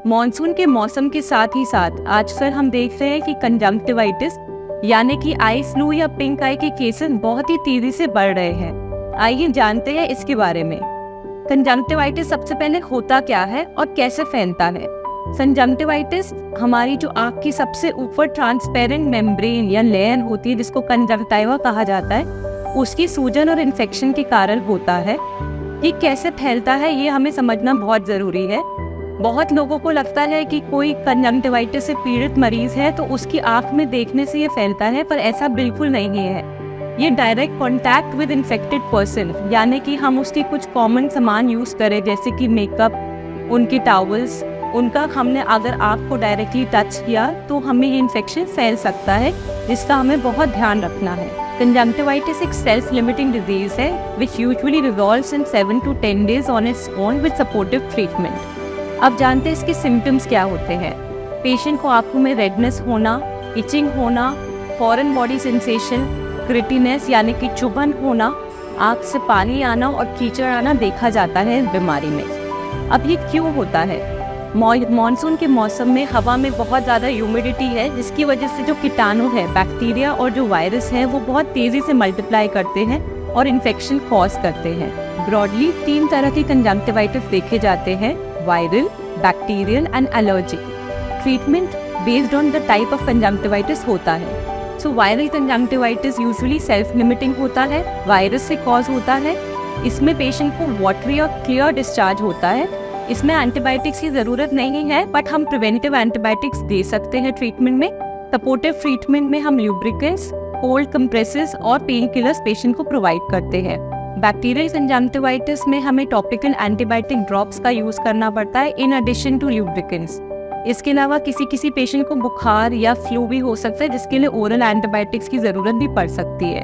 Monsoon के मौसम के साथ ही साथ आजकल हम देख रहे हैं कि कंजंक्टिवाइटिस यानी कि आई फ्लू या पिंक आई के केसेस बहुत ही तेजी से बढ़ रहे हैं। आइए जानते हैं इसके बारे में। कंजंक्टिवाइटिस सबसे पहले होता क्या है और कैसे फैलता है। कंजंक्टिवाइटिस हमारी जो आँख की सबसे ऊपर ट्रांसपेरेंट मेम्ब्रेन या लेयर होती है जिसको कंजंक्टिवा कहा जाता है, उसकी सूजन और इन्फेक्शन के कारण होता है। ये कैसे फैलता है ये हमें समझना बहुत ज़रूरी है। बहुत लोगों को लगता है कि कोई कंजंक्टिवाइटिस से पीड़ित मरीज है तो उसकी आंख में देखने से ये फैलता है, पर ऐसा बिल्कुल नहीं है। ये direct contact with infected person, यानी कि हम उसके कुछ कॉमन सामान यूज़ करें जैसे कि मेकअप, उनके टॉवल्स, उनका हमने अगर आंख को डायरेक्टली टच किया तो हमें ये इन्फेक्शन फैल सकता है, जिसका हमें बहुत ध्यान रखना है। कंजंक्टिवाइटिस एक सेल्फ लिमिटिंग डिजीज है विच usually resolves in 7 to 10 days on its own with supportive treatment. अब जानते हैं इसके सिम्टम्स क्या होते हैं। पेशेंट को आंखों में रेडनेस होना, इचिंग होना, फॉरेन बॉडी सेंसेशन, ग्रिटीनेस यानी कि चुभन होना, आंख से पानी आना और कीचड़ आना देखा जाता है इस बीमारी में। अब ये क्यों होता है? मॉनसून के मौसम में हवा में बहुत ज़्यादा ह्यूमिडिटी है, जिसकी वजह से जो कीटाणु है, बैक्टीरिया और जो वायरस है वो बहुत तेज़ी से मल्टीप्लाई करते हैं और इन्फेक्शन कॉज करते हैं। ब्रॉडली 3 तरह के कंजंक्टिवाइटिस देखे जाते हैं: viral, bacterial and allergic. Treatment based on the type of conjunctivitis होता है। So viral conjunctivitis usually self limiting होता है, वायरस से कॉज होता है। इसमें पेशेंट को वाटरी और क्लियर डिस्चार्ज होता है। इसमें एंटीबायोटिक्स की ज़रूरत नहीं है, बट हम प्रिवेंटिव एंटीबायोटिक्स दे सकते हैं ट्रीटमेंट में। सपोर्टिव ट्रीटमेंट में हम ल्यूब्रिकेंट्स, कोल्ड कंप्रेसेस और पेन किलर्स पेशेंट को प्रोवाइड करते हैं। बैक्टीरियल कंजंक्टिवाइटिस में हमें टॉपिकल एंटीबायोटिक ड्रॉप्स का यूज़ करना पड़ता है इन एडिशन टू ल्यूब्रिकेंट्स। इसके अलावा किसी पेशेंट को बुखार या फ्लू भी हो सकता है, जिसके लिए ओरल एंटीबायोटिक्स की ज़रूरत भी पड़ सकती है।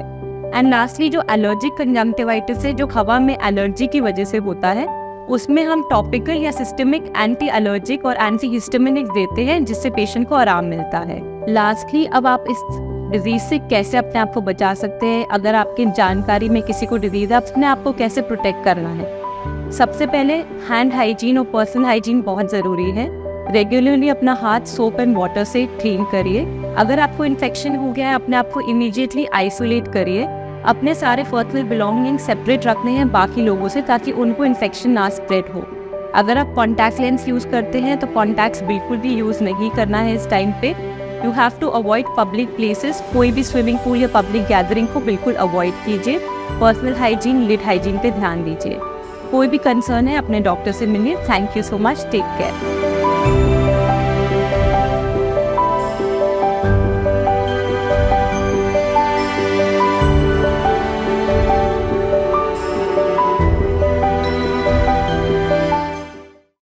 एंड लास्टली जो एलर्जिक कंजंक्टिवाइटिस है, जो हवा में एलर्जी की वजह से होता है, उसमें हम टॉपिकल या सिस्टमिक एंटी एलर्जिक और एंटी हिस्टामिनिक देते हैं, जिससे पेशेंट को आराम मिलता है। लास्टली अब आप इस डिजीज से कैसे अपने आप को बचा सकते हैं। अगर आपकी जानकारी में किसी को डिजीज है, अपने आप को कैसे प्रोटेक्ट करना है। सबसे पहले हैंड हाइजीन और पर्सनल हाइजीन बहुत ज़रूरी है। रेगुलरली अपना हाथ सोप एंड वाटर से क्लीन करिए। अगर आपको इन्फेक्शन हो गया है, अपने आप को इमीडिएटली आइसोलेट करिए। अपने सारे पर्सनल बिलोंगिंग सेपरेट रखने हैं बाकी लोगों से, ताकि उनको इन्फेक्शन ना स्प्रेड हो। अगर आप कॉन्टैक्ट लेंस यूज़ करते हैं तो कॉन्टैक्ट्स बिल्कुल भी यूज़ नहीं करना है इस टाइम पे। You have to avoid public places, कोई भी स्विमिंग पूल या पब्लिक गैदरिंग को बिल्कुल अवॉइड कीजिए। पर्सनल हाइजीन, लिड हाइजीन पे ध्यान दीजिए। कोई भी कंसर्न है अपने डॉक्टर से मिलिए। Thank you so much, take care.